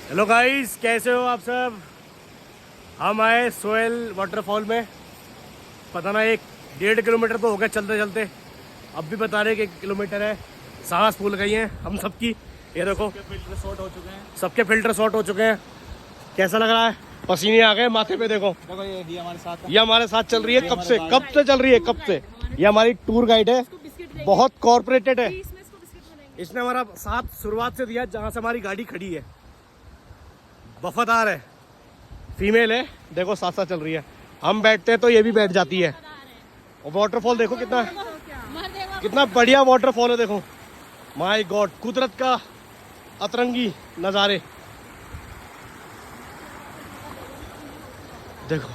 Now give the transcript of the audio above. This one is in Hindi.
हेलो गाइस, कैसे हो आप सब। हम आए सोयल वाटरफॉल में। पता ना 1-1.5 किलोमीटर तो हो गया चलते चलते। अब भी बता रहे कि 1 किलोमीटर है। सांस फूल गई हैं हम सबकी। ये देखो फिल्टर शॉर्ट हो चुके हैं। सबके फिल्टर शॉर्ट हो चुके हैं। कैसा लग रहा है? पसीने आ गए माथे पे। देखो देखो ये हमारे साथ है। ये हमारे साथ चल रही है। ये कब हमारे से गाइड कब से चल रही है? कब से? ये हमारी टूर गाइड है। बहुत कॉर्पोरेटेड है। इसने हमारा साथ शुरुआत से दिया जहाँ से हमारी गाड़ी खड़ी है। वफादार है, फीमेल है। देखो साथ साथ चल रही है। हम बैठते हैं तो ये भी बैठ जाती है। और वाटरफॉल देखो कितना कितना बढ़िया वाटरफॉल है। देखो माय गॉड, कुदरत का अतरंगी नज़ारे। देखो